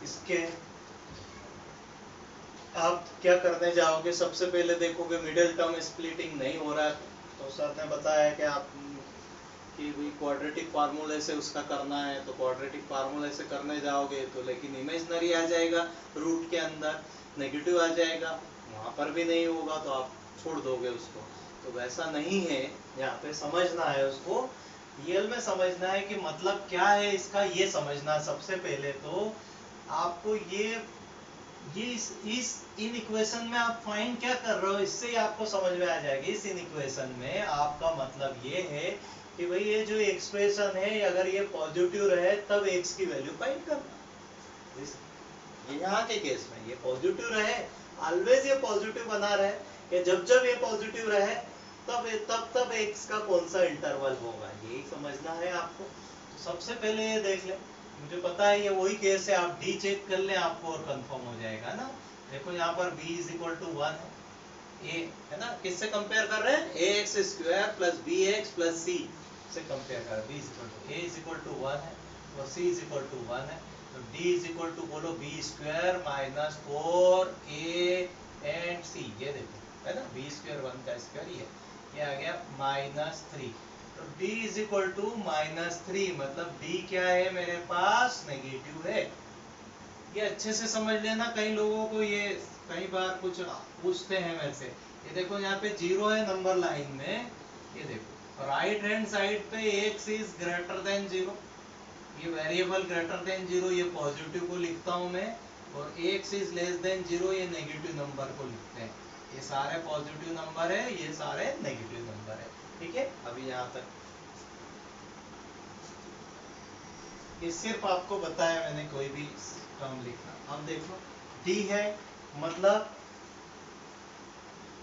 इसके आप क्या करने जाओगे, सबसे पहले देखोगे मिडिल टर्म स्प्लिटिंग नहीं हो रहा है, तो सर ने बताया कि आप कि भाई क्वाड्रेटिक फार्मूले से उसका करना है, तो क्वाड्रेटिक फार्मूले से करने जाओगे तो लेकिन इमेजनरी आ जाएगा, रूट के अंदर नेगेटिव आ जाएगा, वहाँ पर भी नहीं होगा तो आप छोड़ दोगे उसको। तो वैसा नहीं है, यहाँ पे समझना है उसको, रियल में समझना है कि मतलब क्या है इसका, ये समझना। सबसे पहले तो आपको ये इस इन इक्वेशन में आप फाइंड क्या कर रहे हो, इससे ही आपको समझ में आ जाएगा। इस इन इक्वेशन में आपका मतलब ये है कि भाई ये जो एक्सप्रेशन है अगर ये पॉजिटिव रहे तब x की वैल्यू फाइंड करना। ये यहाँ के केस में ये पॉजिटिव रहे, ऑलवेज ये पॉजिटिव बना रहे, कि जब जब ये पॉजिटिव रहे तब x का कौन सा इंटरवल होगा, यही समझना है आपको। तो सबसे पहले ये देख ले, मुझे पता है ये वही केस है, आप d चेक कर ले आपको और कंफर्म हो जाएगा ना। देखो यहाँ पर b इज इक्वल टू 1 है, a है ना, किससे कंपेयर कर रहे हैं, ax square plus bx plus c से कंपेयर कर रहे हैं। b is equal to a is equal to 1 है और c इज इक्वल टू 1 है, तो d इज इक्वल टू बोलो b square minus 4a and c, ये देखो है ना, b स्क्वायर 1 का स्क्वायर ये आ गया माइनस 3, तो d is equal to minus 3, मतलब d क्या है मेरे पास, नेगेटिव है। ये अच्छे से समझ लेना, कई लोगों को ये कई बार कुछ पूछते हैं मेरे से। ये देखो यहाँ पे 0 है नंबर लाइन में, ये देखो राइट हैंड साइड पे x इज ग्रेटर देन 0, ये वेरिएबल ग्रेटर देन 0 ये पॉजिटिव को लिखता हूँ मैं, और x इज लेस देन 0 ये नेगेटिव नंबर को लिखते हैं। ये सारे पॉजिटिव नंबर है, ये सारे नेगेटिव नंबर है, ठीक है। अभी यहाँ तक ये सिर्फ आपको बताया मैंने, कोई भी टर्म लिखना। अब देखो d है, मतलब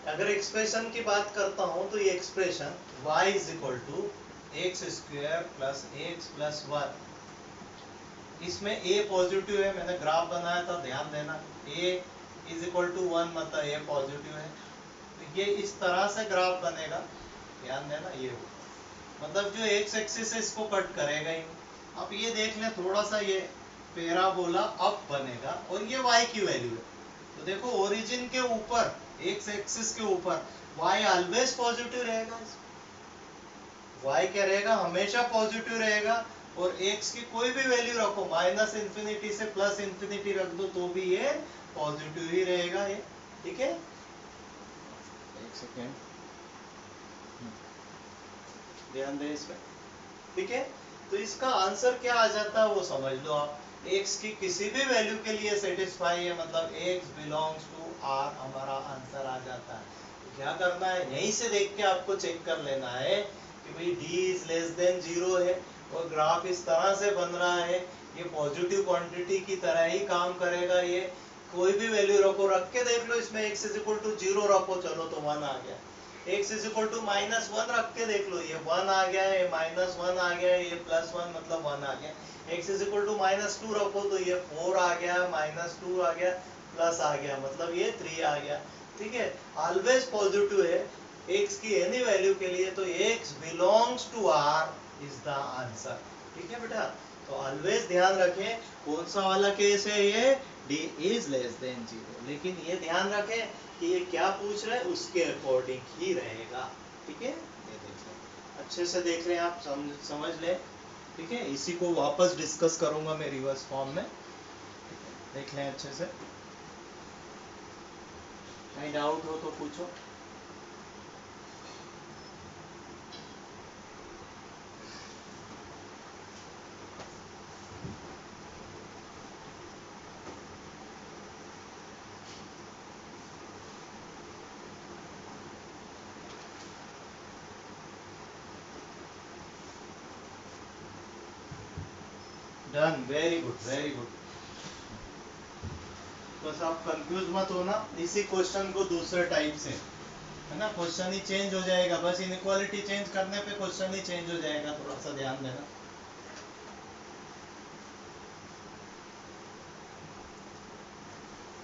अगर एक्सप्रेशन की बात करता हूं तो ये expression y is equal to x square plus x plus 1, इसमें a पॉजिटिव है, मैंने ग्राफ बनाया था ध्यान देना, a इज इक्वल टू 1 मतलब a पॉजिटिव है, तो ये इस तरह से ग्राफ बनेगा, ध्यान देना, ये हो मतलब जो एक्स एक्सिस है इसको कट करेगा ही। अब ये देख लें थोड़ा सा, ये पैराबोला अप बनेगा और ये y की वैल्यू है, तो देखो ओरिजिन के ऊपर एक्स एक्सिस के ऊपर y ऑलवेज पॉजिटिव रहेगा, y क्या रहेगा, हमेशा पॉजिटिव रहेगा, और x की कोई भी वैल्यू रखो, माइनस इंफिनिटी से प्लस इंफिनिटी रख दो तो भी ये पॉजिटिव ही रहेगा ये, ठीक है। एक सेकेंड ध्यान दें इसमें, ठीक है। तो इसका आंसर क्या आ जाता है वो समझ लो आप, x की किसी भी वैल्यू के लिए सेटिस्फाई है, मतलब x बिलोंग्स टू r, हमारा आंसर आ जाता है। तो क्या करना है, यहीं से देख के आपको चेक कर लेना है कि भाई d इज लेस देन 0 है और ग्राफ इस तरह से बन रहा है, ये पॉजिटिव क्वांटिटी की तरह ही काम करेगा, ये कोई भी वैल्यू रखो, रख के देख लो, इसमें x इज इक्वल टू 0 रखो, चलो तो 1 आ गया, x is equal to minus 1 रख के देख लो, ये 1 आ गया है, माइनस 1 आ गया है, ये प्लस 1 मतलब 1 आ गया, x is equal to minus 2 रखो तो ये 4 आ गया, माइनस 2 आ गया, प्लस आ गया, मतलब ये 3 आ गया, ठीक है। ऑलवेज पॉजिटिव है x की एनी वैल्यू के लिए, तो x belongs to r is the answer, ठीक है बेटा। तो ऑलवेज ध्यान रखें कौन सा वाला केस है ये, d इज लेस देन 0, लेकिन ये ध्यान रखें कि ये क्या पूछ रहे हैं उसके अकॉर्डिंग ही रहेगा, ठीक है। ये देख लें, अच्छे से देख लें आप, समझ लें, ठीक है। इसी को वापस डिस्कस करूंगा मैं रिवर्स फॉर्म में, देख लें अच्छे से, कहीं डाउट हो तो पूछो। Done, very good very good. बस आप कंफ्यूज मत होना, इसी क्वेश्चन को दूसरे टाइप से, है ना, क्वेश्चन ही चेंज हो जाएगा, बस इनइक्वालिटी चेंज करने पे क्वेश्चन ही चेंज हो जाएगा, थोड़ा सा ध्यान देना।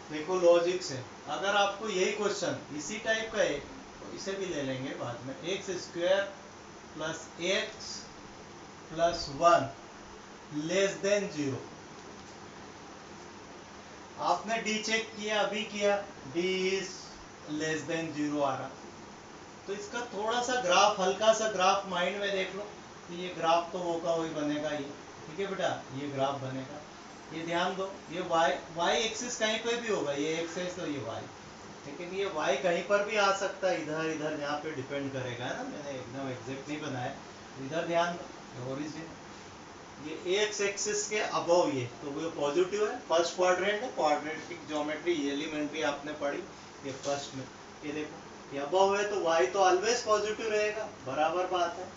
देखो लॉजिक से, अगर आपको यही क्वेश्चन इसी टाइप का है तो इसे भी ले लेंगे बाद में, x square plus x plus 1 less than 0, आपने डी चेक किया, अभी किया, डी इज लेस देन 0 आ रहा, तो इसका थोड़ा सा ग्राफ, हल्का सा ग्राफ माइंड में देख लो, तो ये ग्राफ तो वो का वही बनेगा ये, ठीक है बेटा, ये ग्राफ बनेगा, ये ध्यान दो, ये वाई एक्सिस कहीं पे भी होगा, ये एक्स है तो ये वाई, लेकिन ये वाई कहीं पर भी आ सकता है, इधर इधर जहाँ पे डिपेंड करेगा, है ना, मैंने एकदम एग्जैक्ट नहीं बनाया, इधर ध्यान दो, ओरिजिन ये एक्स एक्सिस के अबव, ये तो वो पॉजिटिव है, फर्स्ट क्वाड्रेंट है, क्वाड्रेटिक ज्योमेट्री एलिमेंट्री आपने पढ़ी, ये फर्स्ट में, ये देखो ये अबव है तो y तो ऑलवेज पॉजिटिव रहेगा, बराबर बात है,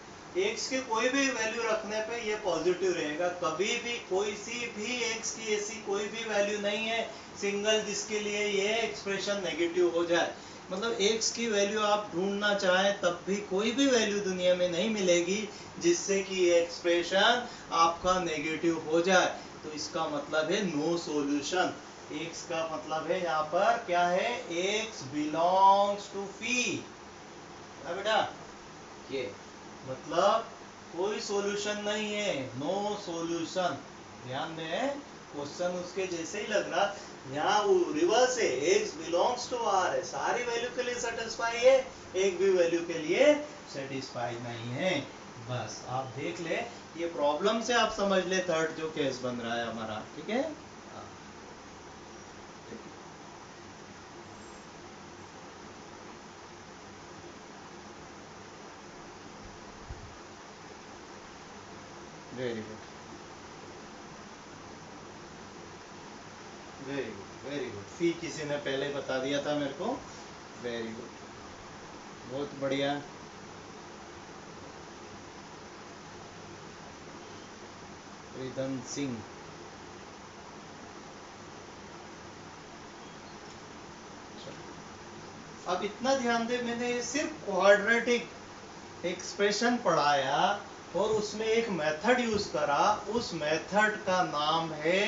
x के कोई भी वैल्यू रखने पे ये पॉजिटिव रहेगा, कभी भी कोई सी भी x की ऐसी कोई भी वैल्यू नहीं है सिंगल जिसके लिए ये एक्सप्रेशन नेगेटिव हो जाए, मतलब x की वैल्यू आप ढूंढना चाहें तब भी कोई भी वैल्यू दुनिया में नहीं मिलेगी जिससे कि ये एक्सप्रेशन आपका नेगेटिव हो जाए, तो इसका मतलब है नो सॉल्यूशन, x का मतलब है यहाँ पर क्या है, x बिलोंग्स टू फी, बेटा ये मतलब कोई सॉल्यूशन नहीं है, नो सॉल्यूशन, ध्यान दें क्वेश्चन उसके जैसे ही लग रहा, यहाँ वो रिवर्स है, x बिलोंग्स टू r है, सारी वैल्यू के लिए सेटिस्फाई है, एक भी वैल्यू के लिए सेटिस्फाई नहीं है, बस आप देख ले, ये प्रॉब्लम से आप समझ ले थर्ड जो केस बन रहा है हमारा, ठीक है, very good, very good, very good, फी किसी ने पहले बता दिया था मेरे को, वेरी गुड, बहुत बढ़िया, प्रीतम सिंह, अब इतना ध्यान दे, मैंने सिर्फ क्वाड्रेटिक एक्सप्रेशन पढ़ाया और उसमें एक मेथड यूज करा, उस मेथड का नाम है,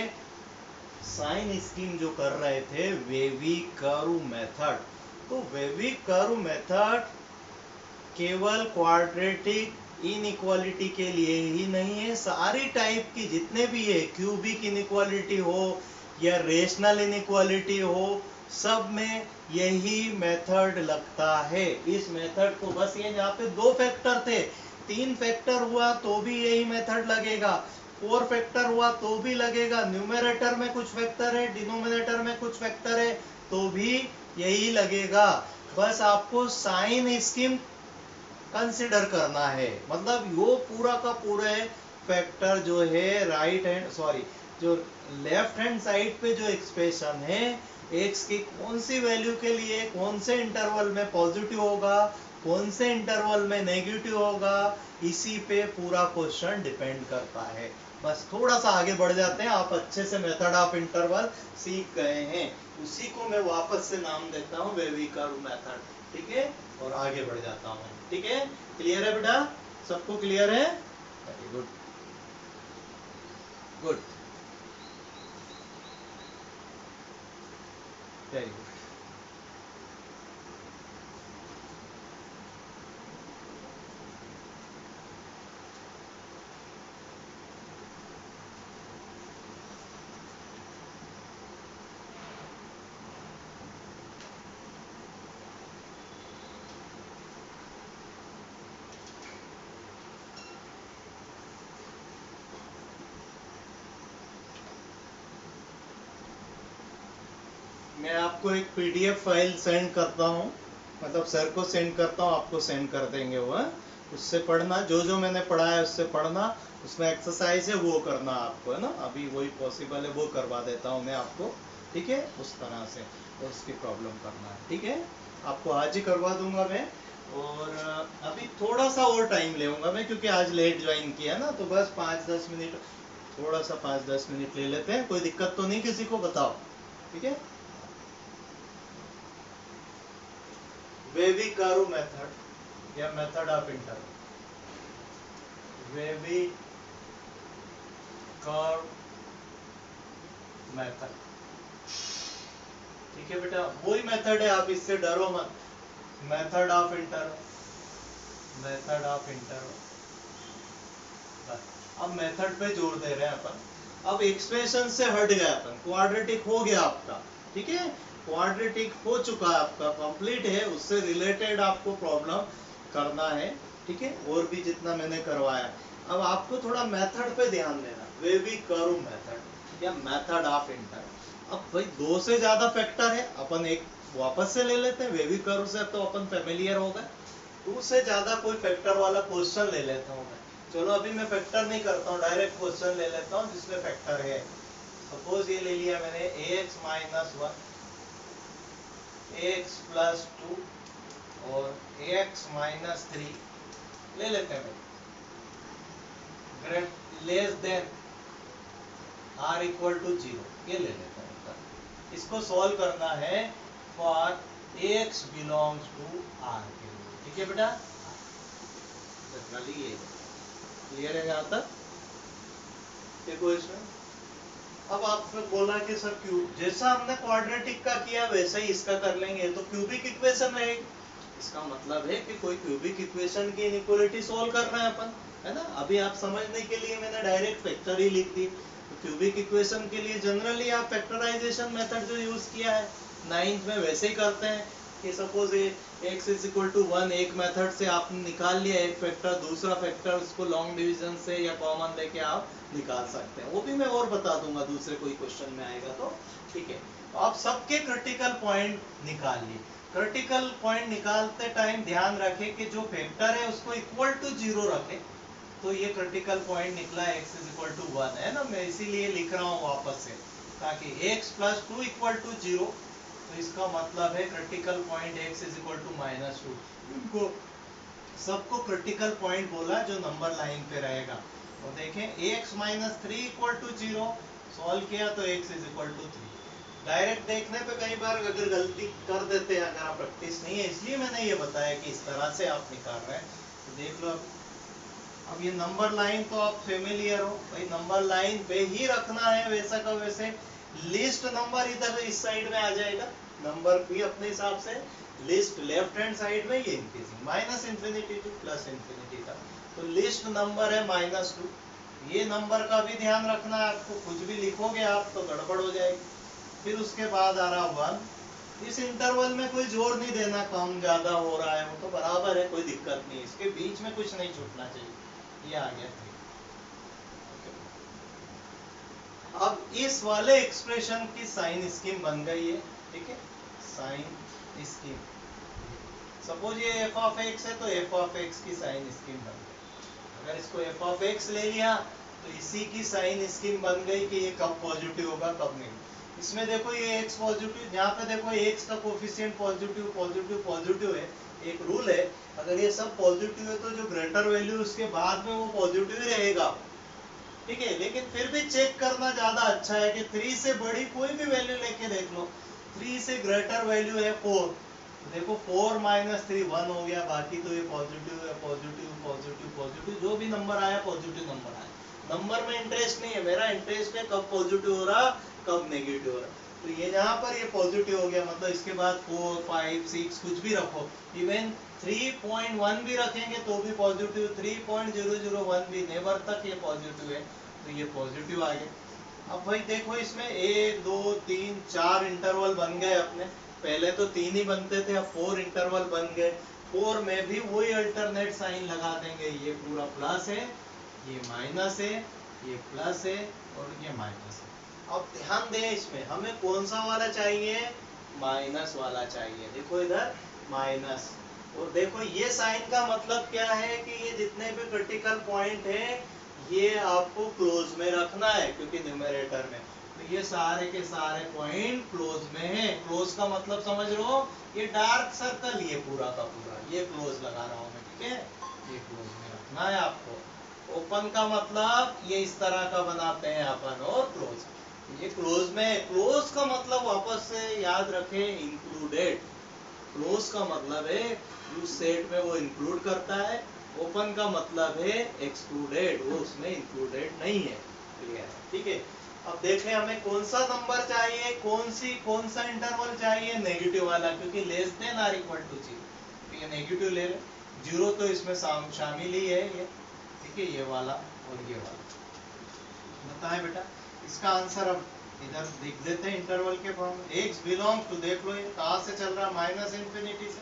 साइन स्कीम जो कर रहे थे वेवी कर्व मेथड, तो वेवी कर्व मेथड केवल क्वाड्रेटिक इनइक्वालिटी के लिए ही नहीं है, सारी टाइप की जितने भी है, क्यूबिक इनइक्वालिटी हो या रेशनल इनइक्वालिटी हो, सब में यही मेथड लगता है, इस मेथड को, बस ये जहाँ पे 2 फैक्टर थे, 3 फैक्टर हुआ तो भी यही मेथड लगेगा, 4 फैक्टर हुआ तो भी लगेगा, न्यूमरेटर में कुछ फैक्टर है, डिनोमिनेटर में कुछ फैक्टर है तो भी यही लगेगा, बस आपको साइन स्कीम कंसिडर करना है, मतलब वो पूरा का पूरा फैक्टर जो है राइट हैंड, सॉरी, जो लेफ्ट हैंड साइड पे जो एक्सप्रेशन है, एक्स की कौन सी वैल्यू के लिए कौन से इंटरवल में पॉजिटिव होगा, कौन से इंटरवल में नेगेटिव होगा, इसी पे पूरा क्वेश्चन डिपेंड करता है, बस थोड़ा सा आगे बढ़ जाते हैं, आप अच्छे से मेथड ऑफ इंटरवल सीख गए हैं, उसी को मैं वापस से नाम देता हूँ वेवी कर्व मेथड, ठीक है, और आगे बढ़ जाता हूँ, ठीक है, क्लियर है बेटा, सबको क्लियर है, very good, good, very good, मैं आपको एक पीडीएफ फाइल सेंड करता हूँ, मतलब सर को सेंड करता हूँ, आपको सेंड कर देंगे वो, उससे पढ़ना, जो जो मैंने पढ़ा है उससे पढ़ना, उसमें एक्सरसाइज है वो करना आपको, है ना, अभी वही पॉसिबल है वो करवा देता हूँ मैं आपको, ठीक है, उस तरह से, और उसकी प्रॉब्लम करना है, ठीक है, आपको आज ही करवा दूंगा मैं, और अभी थोड़ा सा और टाइम लेऊंगा मैं क्योंकि आज लेट ज्वाइन किया ना, तो बस 5-10 मिनट, थोड़ा सा 5-10 मिनट ले लेते हैं, कोई दिक्कत तो नहीं किसी को, बताओ, ठीक है, वेवी कर्व मेथड या method of interval, wavy curve method, ठीक है बेटा, वही मेथड है, आप इससे डरो मत, method of interval, method of interval, अब मेथड पे जोर दे रहे हैं अपन, अब एक्सप्रेशन से हट गए अपन, क्वाड्रेटिक हो गया आपका, ठीक है, क्वाड्रेटिक हो चुका है आपका, कंप्लीट है, उससे रिलेटेड आपको प्रॉब्लम करना है, ठीक है, और भी जितना मैंने करवाया। अब आपको थोड़ा मेथड पे ध्यान देना, वेवी कर्व मेथड या मेथड ऑफ इंटर। अब भाई दो से ज्यादा फैक्टर है, अपन एक वापस से ले लेते हैं, वेवी कर्व से तो अपन फेमिलियर हो गए, टू से ज्यादा कोई फैक्टर वाला क्वेश्चन ले लेता हूँ मैं। चलो अभी मैं फैक्टर नहीं करता हूँ, डायरेक्ट क्वेश्चन ले लेता हूँ जिसमें फैक्टर है। सपोज ये ले लिया मैंने ax माइनस 1, ax प्लस 2 और ax माइनस 3 ले लेते हैं, great less than or equal to 0, ये ले लेते हैं। इसको सॉल्व करना है for ax belongs to R के लिए, ठीक है बेटा, जनरली ये क्लियर है यहाँ तक। देखो इसमें अब आपने बोला कि सर क्यूब, जैसा हमने क्वाड्रेटिक का किया वैसे ही इसका कर लेंगे, तो क्यूबिक इक्वेशन रहेगी। इसका मतलब है कि कोई क्यूबिक इक्वेशन की इनइक्वालिटी सॉल्व कर रहे हैं अपन, है ना। अभी आप समझने के लिए मैंने डायरेक्ट फैक्टर ही लिख दी। तो क्यूबिक इक्वेशन के लिए जनरली आप फैक्टराइजेशन मेथड जो यूज किया है 9th में वैसे ही करते हैं कि suppose x is equal to 1, एक मेथड से आपने निकाल लिया एक फैक्टर, दूसरा फैक्टर उसको लॉन्ग डिवीजन से या कॉमन लेके आप निकाल सकते हैं, वो भी मैं और बता दूंगा दूसरे कोई क्वेश्चन में आएगा तो, ठीक है। तो आप सबके क्रिटिकल पॉइंट निकाल लिए। क्रिटिकल पॉइंट निकालते टाइम ध्यान रखें कि जो फैक्टर है उसको इक्वल टू 0 रखें, तो ये क्रिटिकल पॉइंट निकला x इज इक्वल टू 1, है ना, मैं इसीलिए लिख रहा हूँ वापस से, ताकि x प्लस 2 इक्वल टू 0, तो इसका मतलब है critical point x is equal to minus 2। इनको सबको क्रिटिकल पॉइंट बोला जो नंबर लाइन पे रहेगा। तो देखें ax minus 3 equal to 0, solve किया तो x is equal to 3। Direct देखने पे कई बार अगर गलती कर देते हैं, अगर आप प्रैक्टिस नहीं है, इसलिए मैंने ये बताया कि इस तरह से आप निकाल रहे हैं। तो देख लो अब ये नंबर लाइन तो आप फेमिलियर हो भाई, नंबर लाइन पे ही रखना है वैसा का वैसे। लिस्ट नंबर इधर इस साइड में आ जाएगा, नंबर भी अपने हिसाब से लिस्ट लेफ्ट हैंड साइड में, ये increasing minus infinity two plus infinity तक, तो लिस्ट नंबर है माइनस 2। ये नंबर का भी ध्यान रखना है आपको, कुछ भी लिखोगे आप तो गड़बड़ हो जाएगी। फिर उसके बाद आ रहा 1, इस इंटरवल में कोई जोर नहीं देना, कम ज्यादा हो रहा है वो तो बराबर है, कोई दिक्कत नहीं, इसके बीच में कुछ नहीं छूटना चाहिए। ये आ गया 3। अब इस वाले एक्सप्रेशन की साइन स्कीम बन गई है, ठीक है, साइन स्कीम। सपोज ये एफ ऑफ एक्स है तो एफ ऑफ एक्स की साइन स्कीम बन गई। अगर इसको एफ ऑफ एक्स ले लिया तो इसी की साइन स्कीम बन गई कि ये कब पॉजिटिव होगा कब नहीं। इसमें देखो ये एक्स पॉजिटिव, यहाँ पे देखो एक्स का कोफिशिएंट पॉजिटिव पॉजिटिव पॉजिटिव है। एक रूल है, अगर ये सब पॉजिटिव है तो जो ग्रेटर वैल्यू उसके बाद में वो पॉजिटिव ही रहेगा, ठीक है। लेकिन फिर भी चेक करना ज्यादा अच्छा है कि 3 से बड़ी कोई भी वैल्यू लेके देख लो। 3 से ग्रेटर वैल्यू है 4, देखो 4 माइनस 3 1 हो गया, बाकी तो ये पॉजिटिव है, पॉजिटिव पॉजिटिव पॉजिटिव, जो भी नंबर आया पॉजिटिव नंबर आया। नंबर में इंटरेस्ट नहीं है, मेरा इंटरेस्ट है कब पॉजिटिव हो रहा कब नेगेटिव हो रहा। तो ये यहाँ पर ये पॉजिटिव हो गया, मतलब इसके बाद 4 5 6 कुछ भी रखो, इवन 3.1 भी रखेंगे तो भी पॉजिटिव, 3.001 भी, नेवर तक ये पॉजिटिव है, तो ये पॉजिटिव आ गया। अब भाई देखो इसमें 1 2 3 4 इंटरवल बन गए अपने, पहले तो 3 ही बनते थे, अब 4 इंटरवल बन गए। 4 में भी वही अल्टरनेट साइन लगा देंगे, ये पूरा प्लस है, ये माइनस है, ये प्लस है और ये माइनस है। अब ध्यान दें इसमें हमें कौन सा वाला चाहिए, माइनस वाला चाहिए, देखो इधर माइनस। और देखो ये साइन का मतलब क्या है कि ये जितने भी क्रिटिकल पॉइंट है ये आपको क्लोज में रखना है, क्योंकि न्यूमरेटर में तो ये सारे के सारे पॉइंट क्लोज में है। क्लोज का मतलब समझ रहे हो, ये डार्क सर्कल ये पूरा का पूरा ये क्लोज लगा रहा हूं मैं, ठीक है, ये क्लोज में रखना है आपको। ओपन का मतलब ये इस तरह का बनाते हैं अपन, और क्लोज ये क्लोज में। क्लोज का मतलब वापस से याद रखें, इंक्लूडेड। क्लोज का मतलब है उस सेट में वो इंक्लूड करता है, ओपन का मतलब है एक्सक्लूडेड, वो उसमें इंक्लूडेड नहीं है, क्लियर है, ठीक है। अब देखें हमें कौन सा नंबर चाहिए, कौन सा इंटरवल चाहिए, नेगेटिव वाला, क्योंकि less than or equal to 0, तो ये नेगेटिव ले लें, 0 तो इसमें शामिल ही है ये, ठीक है, ये वाला और ये वाला। बताएं बेटा इसका आंसर अब इधर लिख देते हैं इंटरवल के फॉर्म में। x बिलोंग्स टू, देख लो ये कहाँ से चल रहा है, माइनस इंफिनिटी से,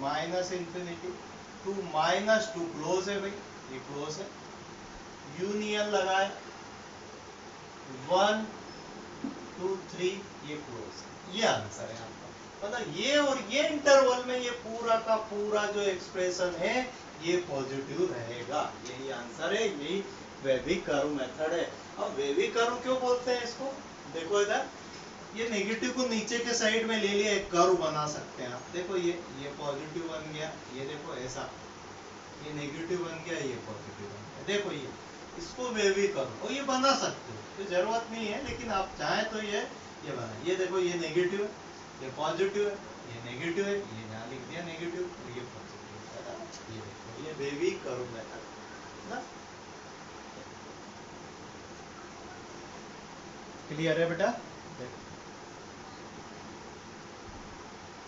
minus infinity to minus two, close है भाई, ये क्लोज है, यूनियन लगाए 1 2 3, ये क्लोज है, ये आंसर है आपका। मतलब ये और ये इंटरवल में ये पूरा का पूरा जो एक्सप्रेशन है ये पॉजिटिव रहेगा, यही आंसर है, यही वेवी कर्व मेथड है। अब वेवी कर्व क्यों बोलते हैं इसको, देखो इधर ये नेगेटिव को नीचे के साइड में ले लिया, एक कर्व बना सकते हैं आप, देखो ये पॉजिटिव बन गया, ये देखो ऐसा, ये नेगेटिव बन गया, ये पॉजिटिव बन गया, देखो ये, इसको वेवी कर्व, और ये बना सकते हो, तो जरूरत नहीं है, लेकिन आप चाहें तो ये बना, ये देखो ये नेगेटिव है, ये पॉजिटिव है, ये नेगेटिव है, ये यहाँ लिख दिया नेगेटिव, और ये पॉजिटिव है, ये देखो ये वेवी कर्व मेथड ना। क्लियर है बेटा,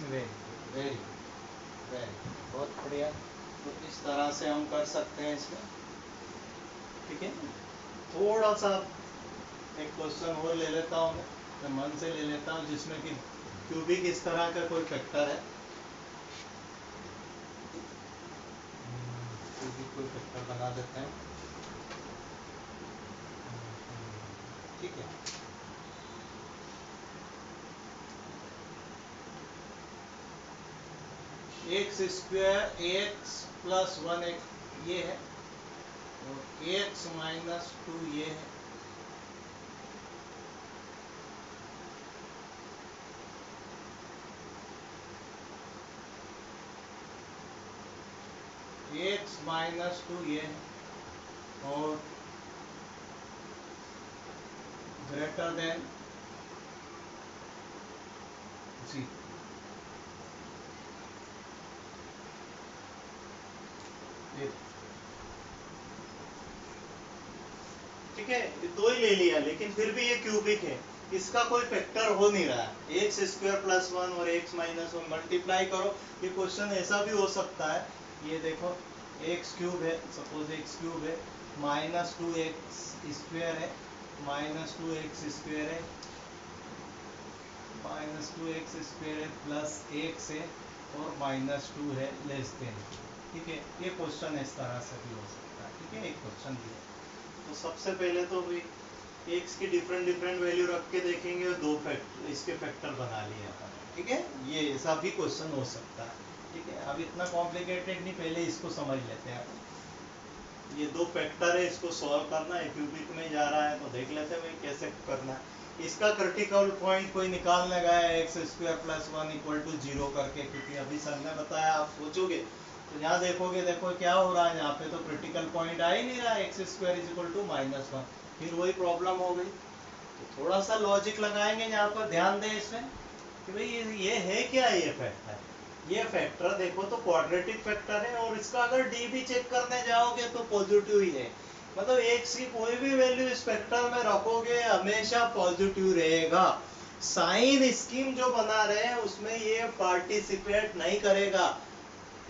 वेरी वेरी वेरी बहुत बढ़िया। तो इस तरह से हम कर सकते हैं इसमें, ठीक है। थोड़ा सा एक क्वेश्चन और ले लेता हूँ मैं मन से ले लेता हूँ, जिसमें कि क्यूबिक इस तरह का कोई फैक्टर है, क्यूबिक कोई फैक्टर बना देते हैं, ठीक है। एक्स स्क्वायर एक्स प्लस 1 ये है, और एक्स माइनस 2 ये है, एक्स माइनस 2 ये है, और ग्रेटर देन जी, ठीक है, ये दो ही ले लिया, लेकिन फिर भी ये क्यूबिक है, इसका कोई फैक्टर हो नहीं रहा है। एक्स स्क्वायर प्लस 1 और एक्स माइनस 1 मल्टीप्लाई करो, ये क्वेश्चन ऐसा भी हो सकता है, ये देखो एक्स क्यूब है, सपोज एक्स क्यूब है, माइनस 2 एक्स स्क्वायर है, माइनस 2 एक्स स्क्वायर है, माइनस 2 एक्स स्क्वायर है, प्लस एक्स है, और माइनस 2 है, लेस देन, ठीक है। ये क्वेश्चन इस तरह से भी हो सकता है, ठीक है, एक क्वेश्चन भी है। तो सबसे पहले तो भाई एक्स की डिफरेंट डिफरेंट वैल्यू रख के देखेंगे, और दो फैक्टर इसके फैक्टर बना लिए अपन, ठीक है, ये ऐसा भी क्वेश्चन हो सकता है, ठीक है। अब इतना कॉम्प्लिकेटेड नहीं, पहले इसको समझ लेते हैं अपन। ये दो फैक्टर है, इसको सॉल्व करना है, क्यूबिक में जा रहा है, तो देख लेते हैं भाई कैसे करना है। इसका क्रिटिकल पॉइंट कोई निकालने गया x square plus 1 equal to 0 करके, क्योंकि अभी सर ने बताया, आप सोचोगे तो यहाँ देखोगे, देखो क्या हो रहा है, यहाँ पे तो क्रिटिकल पॉइंट आ ही नहीं रहा, x square is equal to minus 1, फिर वही प्रॉब्लम हो गई। तो थोड़ा सा लॉजिक लगाएंगे यहाँ पर, ध्यान दें इसमें कि भाई ये है क्या, ये फैक्टर, ये फैक्टर देखो तो क्वाड्रेटिक फैक्टर है, और इसका अगर डी भी चेक करने जाओगे तो पॉजिटिव ही है, मतलब एक्स की कोई भी वैल्यू इस फैक्टर में रखोगे हमेशा पॉजिटिव रहेगा। साइन स्कीम जो बना रहे हैं उसमें ये पार्टिसिपेट नहीं करेगा,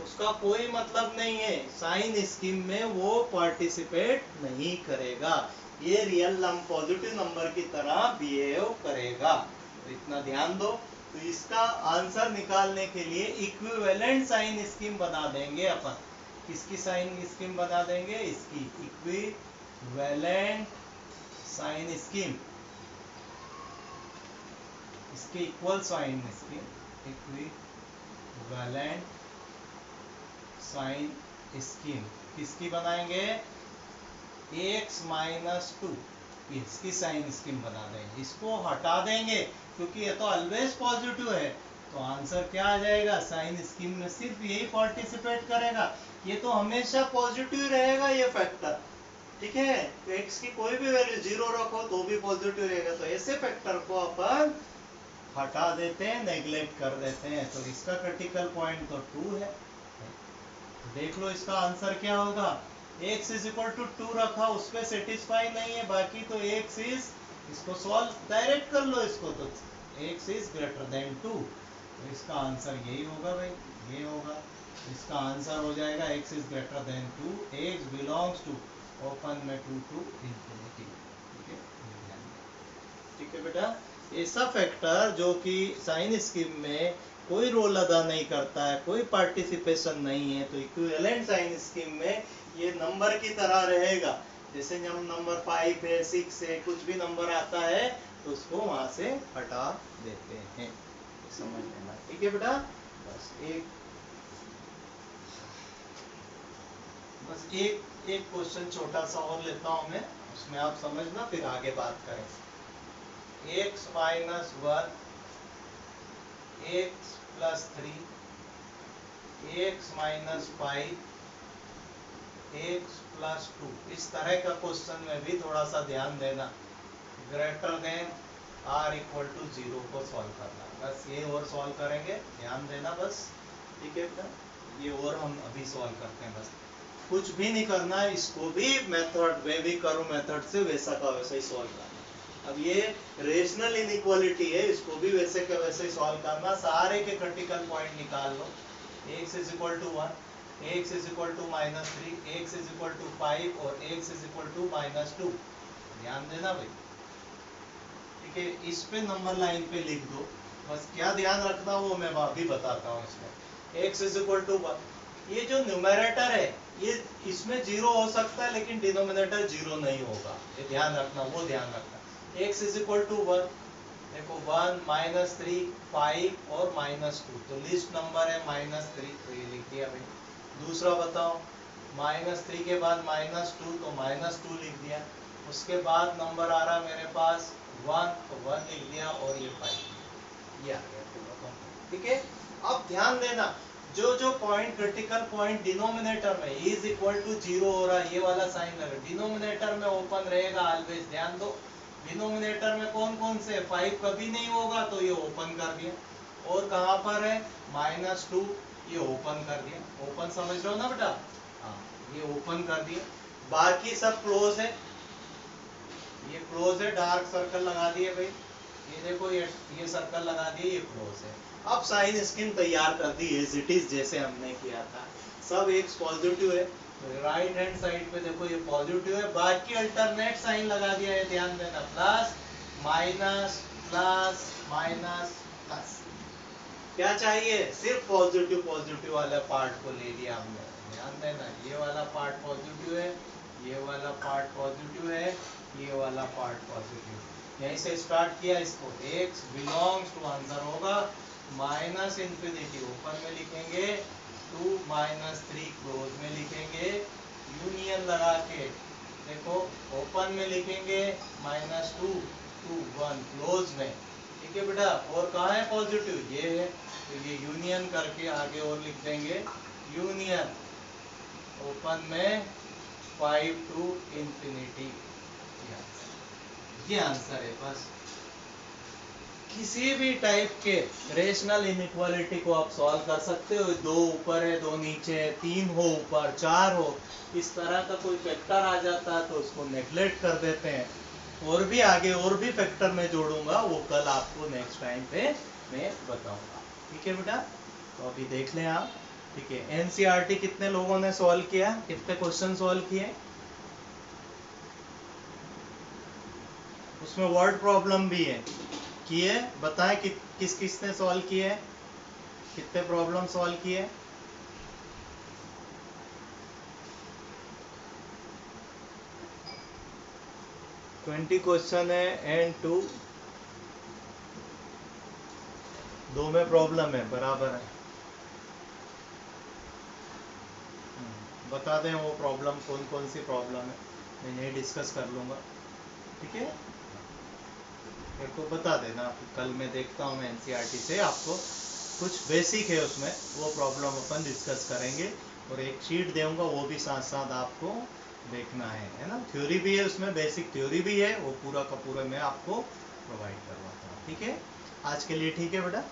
उसका कोई मतलब नहीं है, साइन स्कीम में वो पार्टिसिपेट नहीं करेगा, ये रियल पॉजिटिव नंबर की तरह बिहेव करेगा, तो इतना ध्यान दो। तो इसका आंसर निकालने के लिए इक्विवेलेंट साइन स्कीम बना देंगे अपन, किसकी साइन स्कीम बना देंगे, इसकी इक्विवेलेंट साइन स्कीम, इसके equal sign scheme, equivalent sign scheme किसकी बनाएंगे, एक्स माइनस 2, इसकी साइन स्कीम बना देंगे, इसको हटा देंगे क्योंकि ये तो ऑलवेज पॉजिटिव है, तो आंसर क्या आ जाएगा, साइन स्कीम में सिर्फ यही पार्टिसिपेट करेगा, ये तो हमेशा पॉजिटिव रहेगा ये फैक्टर, ठीक है। तो एक्स की कोई भी वैल्यू 0 रखो तो भी पॉजिटिव रहेगा, तो ऐसे फैक्टर को अपन हटा देते हैं, नेग्लेक्ट कर देते हैं, तो इसका क्रिटिकल पॉइंट तो 2 है। देख लो इसका आंसर क्या होगा, x इज इक्वल टू 2 रखा, उस पर सेटिस्फाई नहीं है, बाकी तो x इज, इसको सॉल्व डायरेक्ट कर लो इसको, तो x इज ग्रेटर देन 2, तो इसका आंसर यही होगा भाई, ये होगा, इसका आंसर हो जाएगा x is greater than 2, x belongs to open में 2 टू इंफिनिटी, ठीक है। ठीक है बेटा, ऐसा फैक्टर जो कि साइन स्कीम में कोई रोल अदा नहीं करता है, कोई पार्टिसिपेशन नहीं है, तो इक्विवेलेंट साइन स्कीम में ये नंबर की तरह रहेगा। जैसे जब नंबर 5 है, 6 है, कुछ भी नंबर आता है तो उसको वहां से हटा देते हैं, समझ लेना। ठीक है बेटा, बस एक क्वेश्चन छोटा सा और लेता हूं मैं, उसमें आप समझना, फिर आगे बात करें। x minus 1, x plus 3, x minus 5, x plus 2, इस तरह का क्वेश्चन में भी थोड़ा सा ध्यान देना। Greater than r equal to 0 को सॉल्व करना, बस ये और सॉल्व करेंगे, ध्यान देना बस। ठीक है बेटा, ये और हम अभी सॉल्व करते हैं, बस कुछ भी नहीं करना है, इसको भी मेथड वे भी करो मेथड से वैसा का वैसा ही सॉल्व करना। अब ये रेशनल इनइक्वालिटी है, इसको भी वैसे का वैसे ही सॉल्व करना, सारे के क्रिटिकल पॉइंट निकाल लो। x is equal to 1, x is equal to minus 3, x is equal to 5 और x is equal to minus 2, ध्यान देना भाई। ठीक है, इस पे नंबर लाइन पे लिख दो, बस क्या ध्यान रखना वो मैं अभी बताता हूँ। इसमें x इज इक्वल टू 1, ये जो न्यूमरेटर है ये इसमें 0 हो सकता है लेकिन डिनोमिनेटर 0 नहीं होगा, ये ध्यान रखना, वो ध्यान रखना। x इज इक्वल टू 1, देखो 1 माइनस 3 5 और माइनस 2, तो लिस्ट नंबर है माइनस 3, तो ये लिख दिया भाई। दूसरा बताओ, माइनस 3 के बाद माइनस 2, तो माइनस 2 लिख दिया। उसके बाद नंबर आ रहा मेरे पास 1, तो 1 लिख दिया, और ये 5, ये आ गया पूरा। ठीक है, अब ध्यान देना, जो पॉइंट क्रिटिकल पॉइंट डिनोमिनेटर में इज इक्वल टू 0 हो रहा है, ये वाला साइन लगा, डिनोमिनेटर में ओपन रहेगा ऑलवेज, ध्यान दो। डिनोमिनेटर में कौन कौन से, 5 कभी नहीं होगा तो ये ओपन कर दिया, और कहां पर है माइनस 2, ये ओपन कर दिया। ओपन समझ रहे हो ना बेटा, हाँ ये ओपन कर दिया, बाकी सब क्लोज है, ये क्लोज है, डार्क सर्कल लगा दिए भाई, ये देखो ये सर्कल लगा दिए, ये क्लोज है। अब साइन स्कीम तैयार कर दी एज इट इज, जैसे हमने किया था, सब एक्स पॉजिटिव है, राइट हैंड साइड पे देखो ये पॉजिटिव है, बाकी अल्टरनेट साइन लगा दिया है, ध्यान देना, plus minus plus minus plus. क्या चाहिए, सिर्फ पॉजिटिव पॉजिटिव वाला पार्ट को ले लिया हमने, ध्यान देना, ये वाला पार्ट पॉजिटिव है, ये वाला पार्ट पॉजिटिव है, ये वाला पार्ट पॉजिटिव, यहीं से स्टार्ट किया इसको। x बिलोंग्स टू, आंसर होगा माइनस इंफिनिटी, ओपन में लिखेंगे, टू माइनस 3 क्लोज में लिखेंगे, यूनियन लगा के देखो, ओपन में लिखेंगे माइनस 2 टू 1 क्लोज में। ठीक है बेटा, और कहाँ है पॉजिटिव, ये है, तो ये यूनियन करके आगे और लिख देंगे, यूनियन ओपन में 5 टू इंफिनिटी, ये आंसर है। बस किसी भी टाइप के रेशनल इनइक्वालिटी को आप सॉल्व कर सकते हो, दो ऊपर है दो नीचे है, 3 हो ऊपर 4 हो, इस तरह का कोई फैक्टर आ जाता है तो उसको नेग्लेक्ट कर देते हैं, और भी आगे और भी फैक्टर मैं जोड़ूंगा, वो कल आपको नेक्स्ट टाइम पे मैं बताऊंगा। ठीक है बेटा, तो अभी देख लें आप। ठीक है, एनसीईआरटी कितने लोगों ने सॉल्व किया, कितने क्वेश्चन सॉल्व किए, उसमें वर्ड प्रॉब्लम भी है, किए, बताएं कि किस किस ने सॉल्व किए, कितने प्रॉब्लम सॉल्व किए। 20 क्वेश्चन है एंड 2 दो में प्रॉब्लम है, बराबर है। बता दें वो प्रॉब्लम कौन कौन सी प्रॉब्लम है, मैं यही डिस्कस कर लूंगा। ठीक है, मेरे को बता देना, कल मैं देखता हूँ, मैं एनसीईआरटी से आपको कुछ बेसिक है उसमें, वो प्रॉब्लम अपन डिस्कस करेंगे, और एक शीट दूंगा, वो भी साथ साथ आपको देखना है ना। थ्योरी भी है उसमें, बेसिक थ्योरी भी है, वो पूरा का पूरा मैं आपको प्रोवाइड करवाता हूँ। ठीक है, आज के लिए ठीक है बेटा।